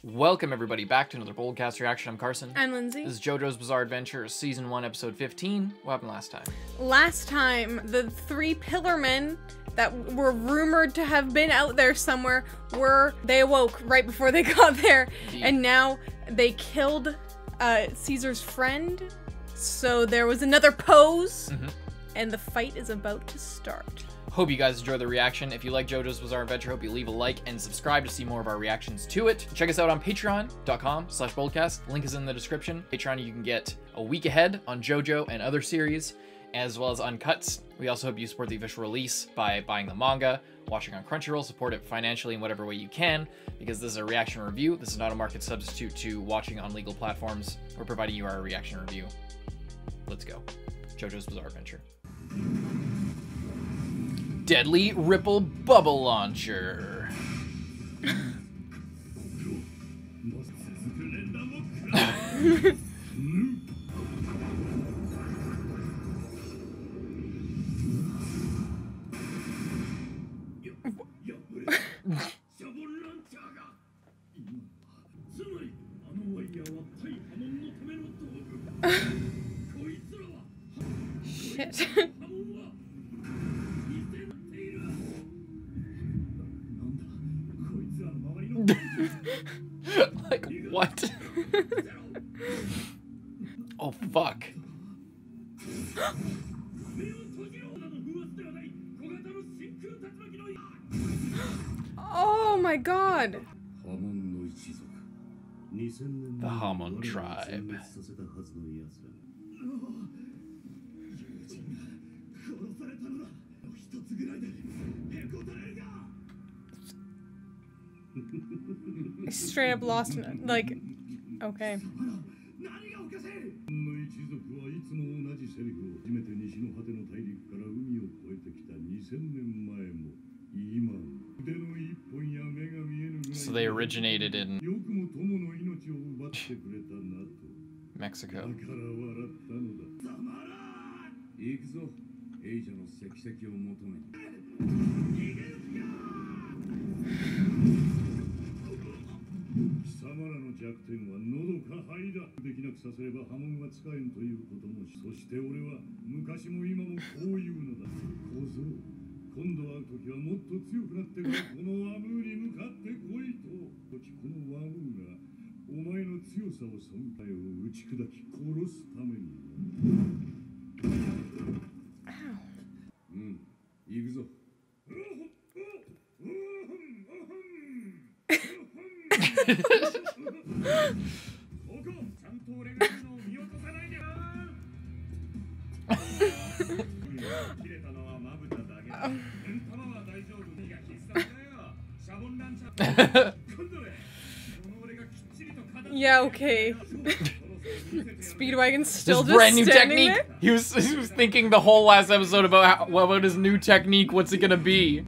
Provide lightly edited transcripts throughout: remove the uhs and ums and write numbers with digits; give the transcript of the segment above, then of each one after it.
Welcome everybody back to another BOLDcast reaction. I'm Carson. I'm Lindsay. This is Jojo's Bizarre Adventure, Season 1, Episode 15. What happened last time? Last time, the three pillarmen that were rumored to have been out there somewhere they awoke right before they got there. Indeed. And now they killed Caesar's friend. So there was another pose. And the fight is about to start. Hope you guys enjoy the reaction. If you like Jojo's Bizarre Adventure, hope you leave a like and subscribe to see more of our reactions to it. Check us out on patreon.com/BOLDcast. Link is in the description. Patreon, you can get a week ahead on Jojo and other series, as well as uncuts. We also hope you support the official release by buying the manga, watching on Crunchyroll, support it financially in whatever way you can, because this is a reaction review. This is not a market substitute to watching on legal platforms. We're providing you our reaction review. Let's go. Jojo's Bizarre Adventure. Deadly Ripple Bubble Launcher. Shit. Like, what? Oh, fuck. Oh my god. The Hamon tribe. Straight up lost in, like, okay. So they originated in Mexico. Yeah, okay. Speedwagon's still This just brand new standing technique. there? He was thinking the whole last episode about what about his new technique. What's it gonna be?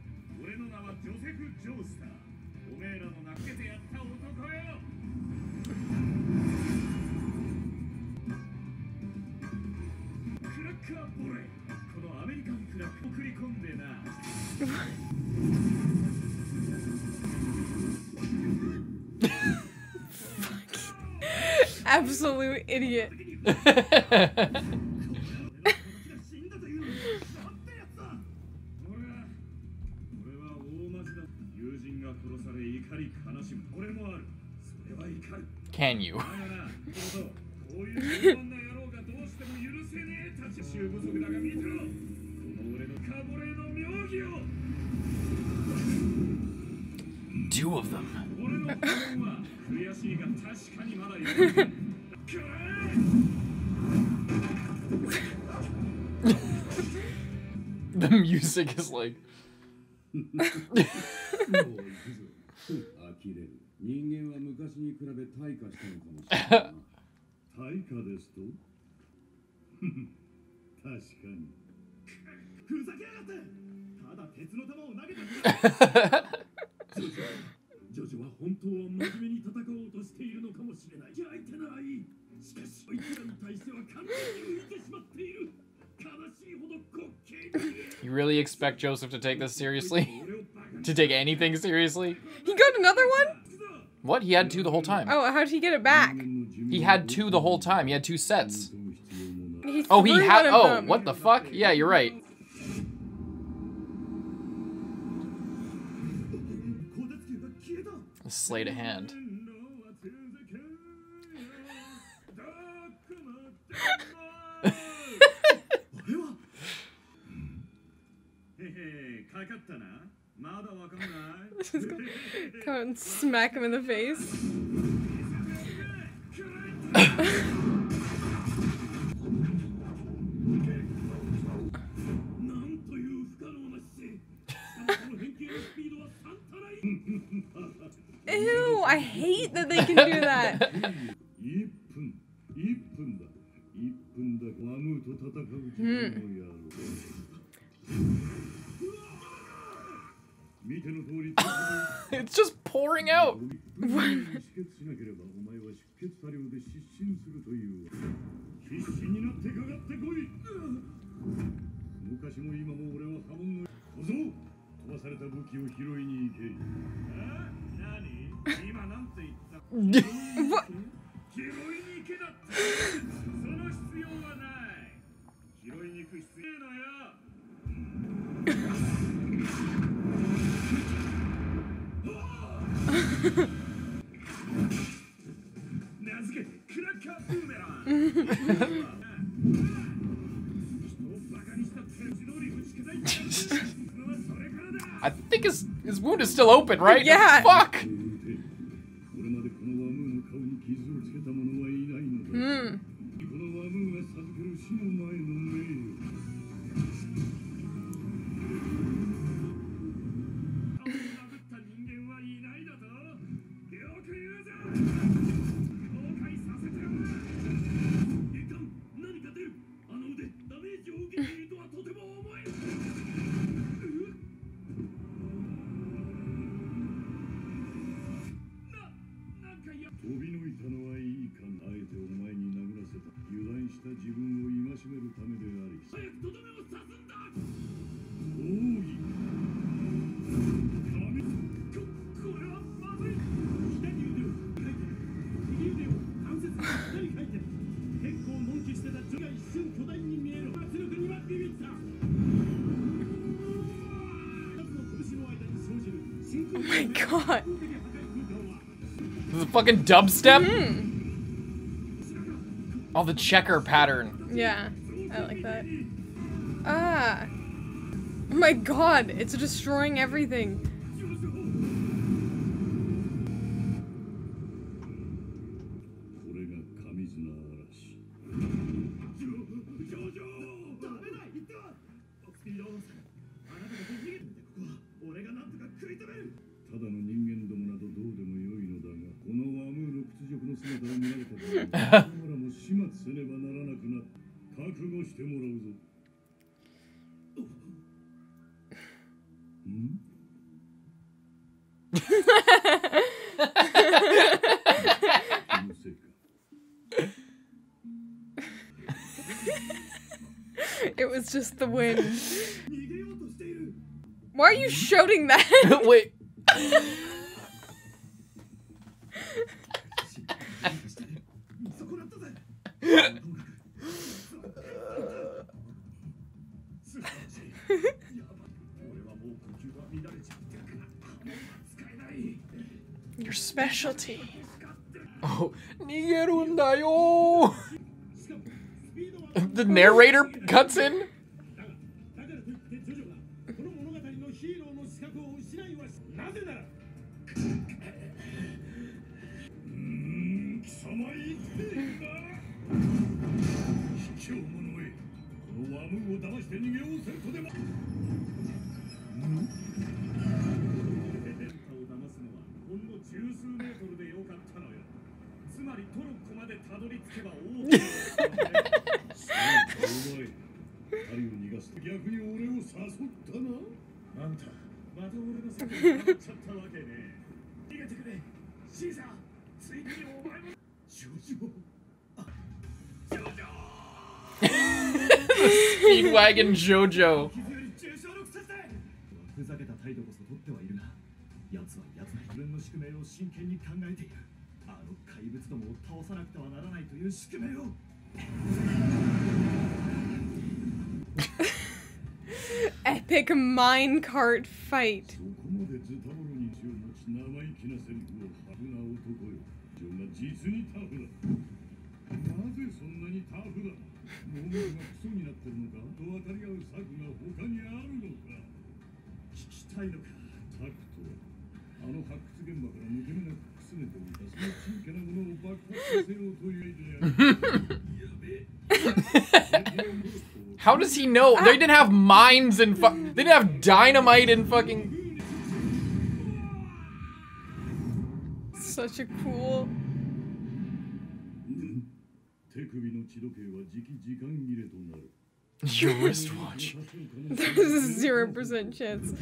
Absolute idiot. Can you? Two of them. The music is like You really expect Joseph to take this seriously? To take anything seriously? He got another one? What? He had 2 the whole time. Oh, how'd he get it back? He had 2 the whole time. He had 2 sets. He Oh, he threw had. one of Oh, them. what the fuck? Yeah, you're right. Sleight of hand. Come and smack him in the face. Ew, I hate that they can do that. It's just pouring out. What? I think his wound is still open, right? Yeah. Fuck. Oh my god. This is a fucking dubstep? Oh, the checker pattern. Yeah, I like that. Ah. Oh my god, it's destroying everything. It was just the wind. Why are you shouting that? Wait. Your specialty. Oh, nigerundayo. The narrator cuts in. Speedwagon Jojo. Epic minecart fight. How does he know? They didn't have mines and they didn't have dynamite and fucking. Such a cool. Your wristwatch. There's a 0% chance.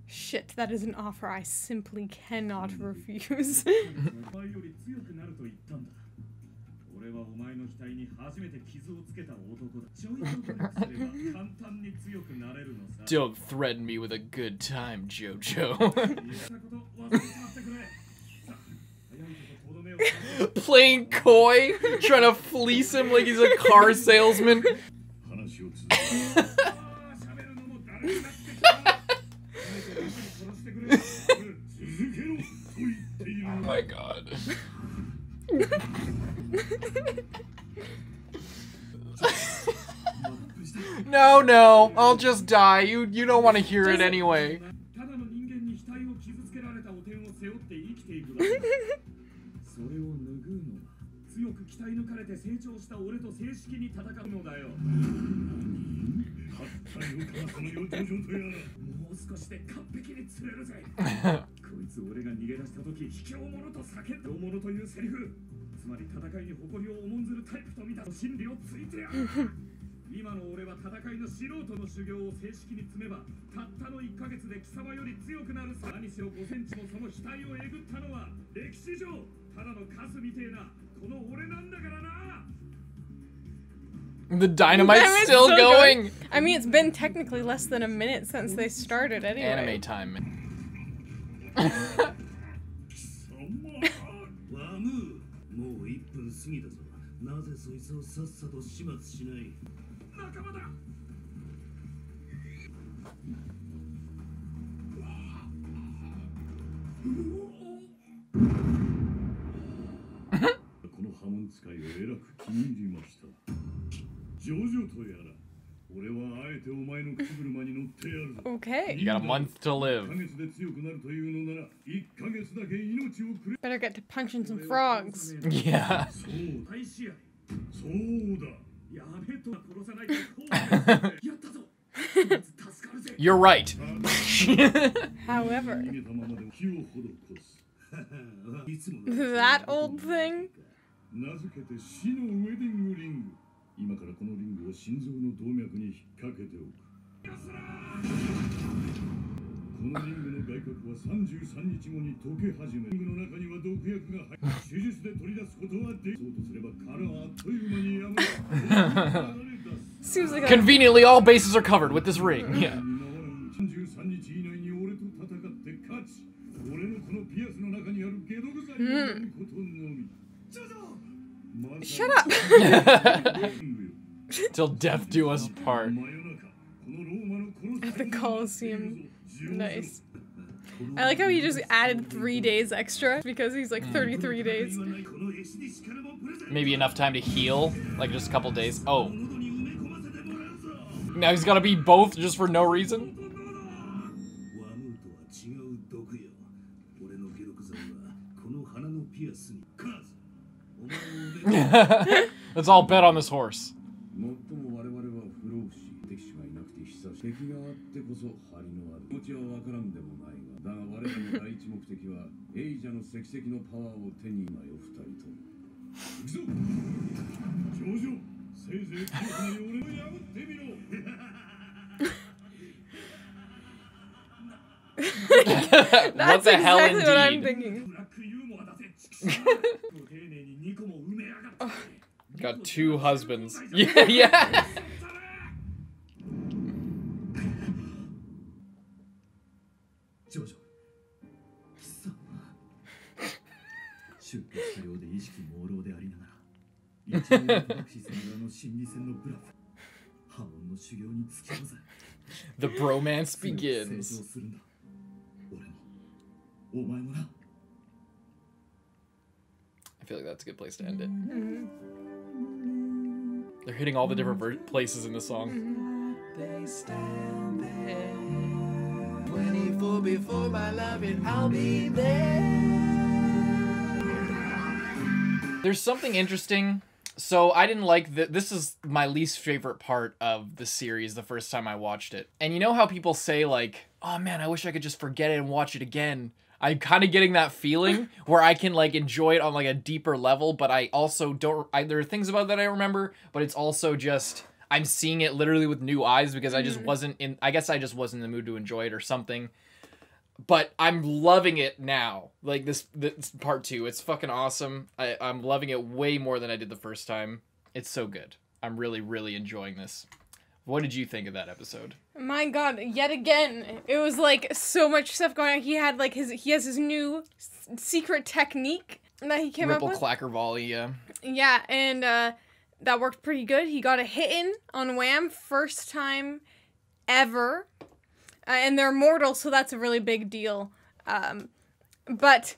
Shit, that is an offer I simply cannot refuse. Don't threaten me with a good time, Jojo. Playing coy, trying to fleece him like he's a car salesman. Oh my god. No, I'll just die. You don't want to hear it anyway. The dynamite's still going. Good. I mean, it's been technically less than a minute since they started anyway. Anime time. Okay. You got a month to live. Better get to punching some frogs. Yeah. You're right. However, that old thing? Seems like conveniently all bases are covered with this ring. Yeah. Shut up! Till death do us part. At the Coliseum. Nice. I like how he just added 3 days extra because he's like 33 days. Maybe enough time to heal, like just a couple days. Oh. Now he's gotta be both just for no reason? Let's all bet on this horse. That's the hell exactly what I'm indeed? thinking. Got 2 husbands. Yeah, yeah. ジョジョ、貴様。出家したようで意識朦朧でありながら、一応の戸隠さん側の心理戦のブラフ、破門の修行につきまぜ。The bromance 成長 begins. するんだ。俺も、お前もな。 I feel like that's a good place to end it. They're hitting all the different places in the song. They stand there 24 before my love and I'll be there. There's something interesting. So I didn't like this is my least favorite part of the series the first time I watched it. And you know how people say like, oh man, I wish I could just forget it and watch it again. I'm kind of getting that feeling where I can like enjoy it on like a deeper level, but I also don't, there are things about that I remember, but it's also just, I'm seeing it literally with new eyes because I just wasn't in, I guess I just wasn't in the mood to enjoy it or something. But I'm loving it now. Like this part 2, it's fucking awesome. I'm loving it way more than I did the first time. It's so good. I'm really, really enjoying this. What did you think of that episode? My god, yet again, it was like so much stuff going on. He had like he has his new secret technique that he came up with. Ripple clacker volley, yeah. Yeah, and that worked pretty good. He got a hit in on Wham first time ever. And they're mortal, so that's a really big deal. But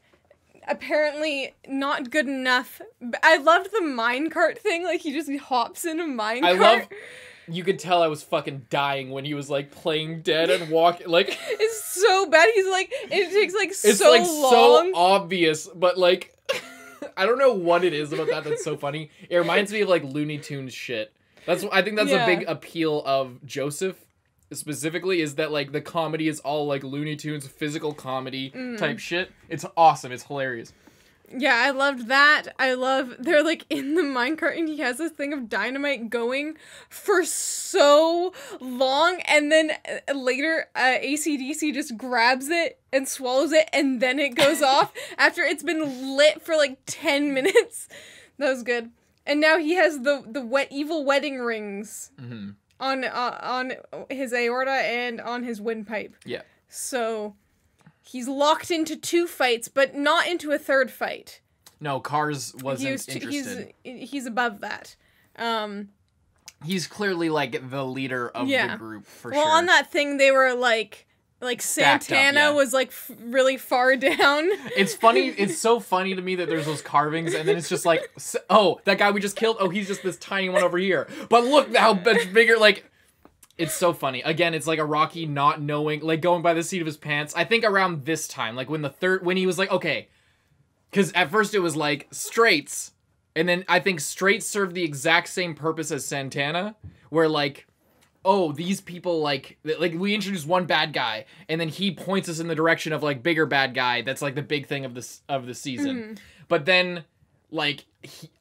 apparently not good enough. I loved the minecart thing. Like, he just hops in a minecart. I love... You could tell I was fucking dying when he was, like, playing dead and walking, like... It's so bad. He's, like... It takes, like, it's, so like, long. so obvious, but, like... I don't know what it is about that that's so funny. It reminds me of, like, Looney Tunes shit. I think that's a big appeal of Joseph, specifically, is that, like, the comedy is all, like, Looney Tunes physical comedy type shit. It's awesome. It's hilarious. Yeah, I loved that. They're like in the minecart and he has this thing of dynamite going for so long, and then later AC/DC just grabs it and swallows it, and then it goes off after it's been lit for like 10 minutes. That was good. And now he has the evil wedding rings on his aorta and on his windpipe. Yeah. So... he's locked into 2 fights, but not into a 3rd fight. No, Cars wasn't interested. He's above that. He's clearly, like, the leader of the group, for sure. Well, on that thing, they were, like Santana was, like, really far down. It's funny. It's so funny to me that there's those carvings, and then it's just like, oh, that guy we just killed? Oh, he's just this tiny one over here. But look how much bigger, like... It's so funny. Again, it's like Araki not knowing, like going by the seat of his pants. I think around this time, like when he was like, okay, because at first it was like straights, and then I think straights served the exact same purpose as Santana, where like, oh, these people like we introduce one bad guy, and then he points us in the direction of like bigger bad guy. That's like the big thing of the season. But then. Like,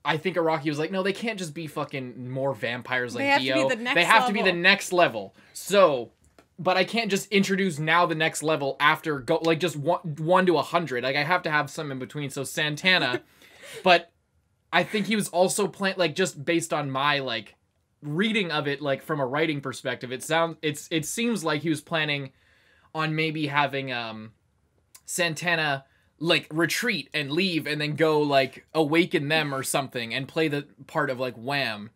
I think Araki was like, no, they can't just be fucking more vampires like Dio. They have to be the next level. So, but I can't just introduce now the next level after, just 1 to 100. Like, I have to have some in between. So, Santana. But I think he was also playing, like, just based on my, like, reading of it, like, from a writing perspective, it seems like he was planning on maybe having, Santana... like, retreat and leave and then go, like, awaken them or something and play the part of, like, Wham.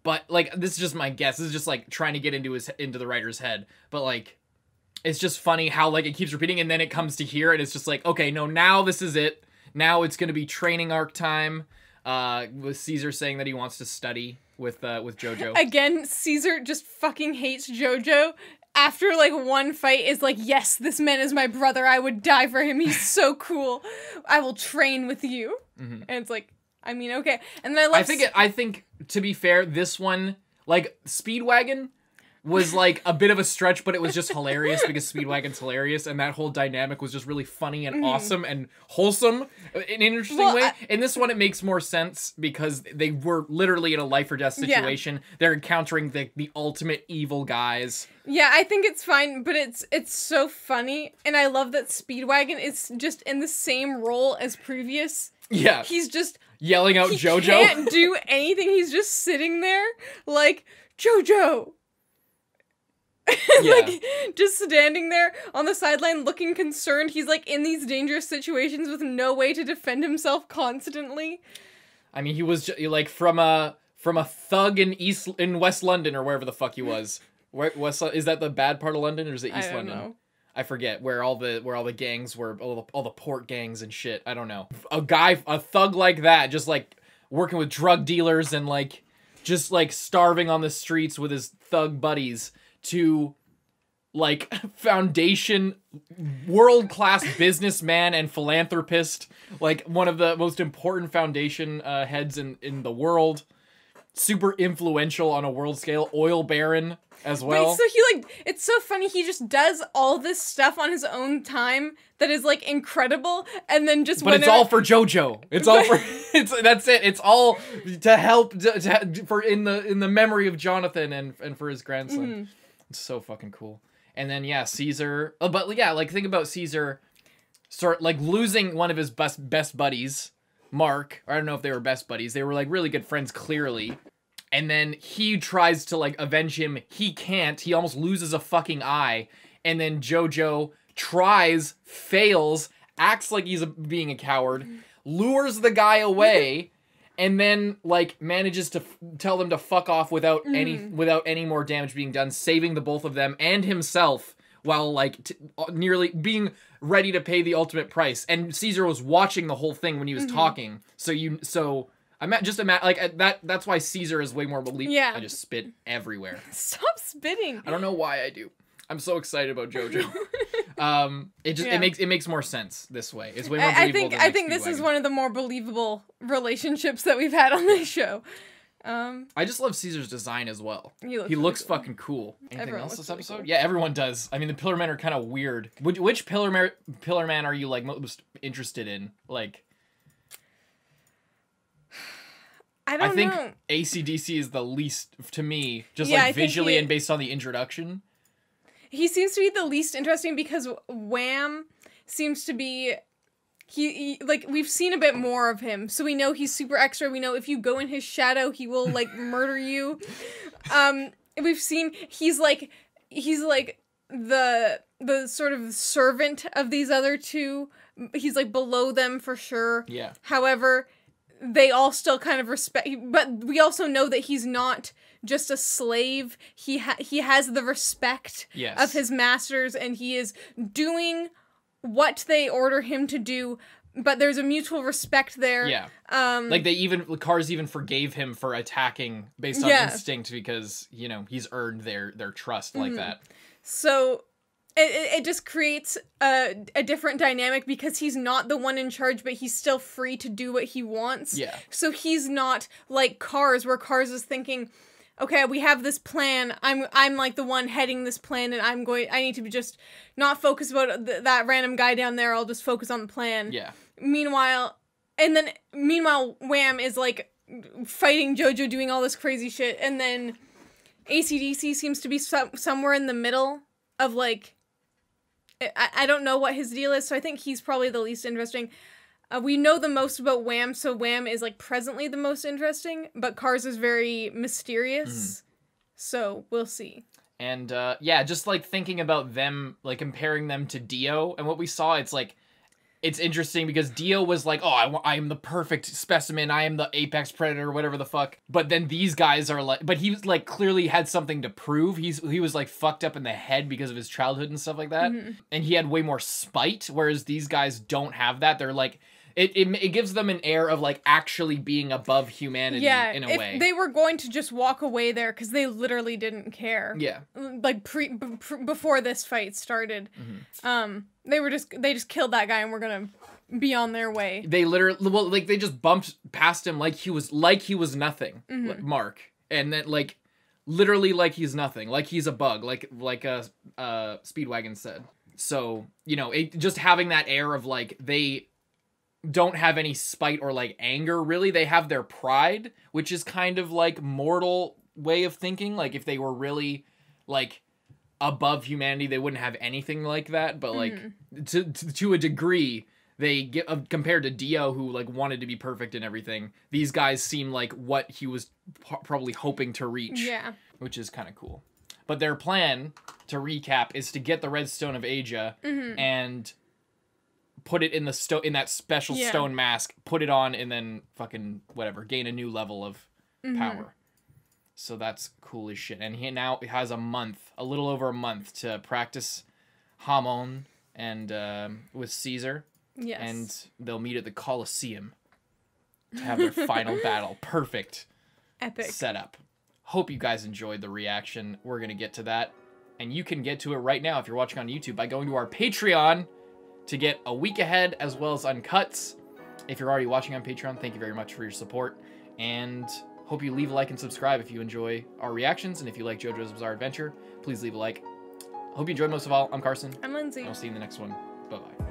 But, like, this is just my guess. This is just, like, trying to get into the writer's head. But, like, it's just funny how, like, it keeps repeating and then it comes to here and it's just like, okay, no, now this is it. Now it's gonna be training arc time. With Caesar saying that he wants to study with Jojo. Again, Caesar just fucking hates Jojo. After, like, one fight is like, yes, this man is my brother. I would die for him. He's so cool. I will train with you. And it's like, I mean, okay. And then I think, to be fair, this one, like, Speedwagon, was like a bit of a stretch, but it was just hilarious because Speedwagon's hilarious, and that whole dynamic was just really funny and awesome and wholesome in an interesting way. In this one, it makes more sense because they were literally in a life or death situation. Yeah. They're encountering the ultimate evil guys. Yeah, I think it's fine, but it's so funny, and I love that Speedwagon is just in the same role as previous. Yeah. He's just yelling out Jojo. He can't do anything. He's just sitting there like, Jojo! Yeah. Like, just standing there on the sideline looking concerned. He's like in these dangerous situations with no way to defend himself constantly. I mean, he was like from a thug in West London or wherever the fuck he was. Is that the bad part of London or is it East London? Know. I forget where all the gangs were, all the port gangs and shit. I don't know. A thug like that, just like working with drug dealers and like just like starving on the streets with his thug buddies, to like foundation world-class businessman and philanthropist, like one of the most important foundation heads in the world, super influential on a world scale, oil baron as well. But so he like, it's so funny, he just does all this stuff on his own time that is like incredible, and then just it's all for Jojo. It's all for that's it. It's all to help for in the memory of Jonathan and for his grandson. Mm-hmm. It's so fucking cool. And then yeah, Caesar. But yeah, like think about Caesar, like losing one of his best buddies, Mark. I don't know if they were best buddies. They were like really good friends, clearly. And then he tries to like avenge him. He can't. He almost loses a fucking eye. And then Jojo tries, fails, acts like he's being a coward, lures the guy away. And then, like, manages to tell them to fuck off without any more damage being done, saving the both of them and himself while, like, nearly being ready to pay the ultimate price. And Caesar was watching the whole thing when he was talking. So I'm just imagine like that's why Caesar is way more believable. Yeah. I just spit everywhere. Stop spitting. I don't know why I do. I'm so excited about Jojo. It makes more sense this way. It's way more believable. I think this is one of the more believable relationships that we've had on this show. I just love Caesar's design as well. He looks fucking cool. Anything everyone else this episode? Really cool. Yeah, everyone does. I mean, the Pillar Men are kind of weird. Which Pillar Man are you like most interested in? Like, I think AC/DC is the least to me, just like visually and based on the introduction. He seems to be the least interesting because Wham seems to be, he like, we've seen a bit more of him, so we know he's super extra. We know if you go in his shadow, he will, like, murder you. We've seen, he's like the sort of servant of these other two. He's, like, below them for sure. Yeah. However, they all still kind of respect, but we also know that he's not just a slave. He has the respect of his masters, and he is doing what they order him to do, but there's a mutual respect there. Yeah. Like Cars even forgave him for attacking based on instinct because, you know, he's earned their trust like that. So it just creates a different dynamic because he's not the one in charge, but he's still free to do what he wants. Yeah. So he's not like Cars, where Cars is thinking, okay, we have this plan. I'm like the one heading this plan, and I need to be just not focus about that random guy down there. I'll just focus on the plan. Yeah. Meanwhile, Wham is like fighting Jojo, doing all this crazy shit, and then AC/DC seems to be somewhere in the middle of like, I don't know what his deal is, so I think he's probably the least interesting. We know the most about Wham, so Wham is, like, presently the most interesting, but Cars is very mysterious, so we'll see. And, yeah, just, like, thinking about them, like, comparing them to Dio and what we saw, it's, like, it's interesting because Dio was like, oh, I am the perfect specimen, I am the apex predator, whatever the fuck. But then these guys are like, but he was like clearly had something to prove. He was like fucked up in the head because of his childhood and stuff like that. And he had way more spite, whereas these guys don't have that. They're like, it gives them an air of like actually being above humanity in a way. They were going to just walk away there because they literally didn't care. Yeah. Like before this fight started. They just killed that guy and were gonna be on their way. They literally, they just bumped past him like he was nothing, Mark. And then like literally like he's nothing, like he's a bug, like Speedwagon said. So, you know, just having that air of like they don't have any spite or like anger, really. They have their pride, which is kind of like mortal way of thinking. Like if they were really like above humanity, they wouldn't have anything like that. But like to a degree, they get compared to Dio, who like wanted to be perfect and everything. These guys seem like what he was probably hoping to reach. Yeah, which is kind of cool. But their plan, to recap, is to get the Red Stone of Asia and put it in the in that special stone mask, put it on, and then fucking whatever, gain a new level of power. So that's cool as shit. And he now has a little over a month to practice Hamon and with Caesar. yes. And they'll meet at the Colosseum to have their final battle. Perfect. Epic. Setup. Hope you guys enjoyed the reaction. We're going to get to that. And you can get to it right now if you're watching on YouTube by going to our Patreon to get a week ahead as well as uncuts. If you're already watching on Patreon, thank you very much for your support. And hope you leave a like and subscribe if you enjoy our reactions. And if you like JoJo's Bizarre Adventure, please leave a like. Hope you enjoyed most of all. I'm Carson. I'm Lindsay. And I'll see you in the next one. Bye-bye.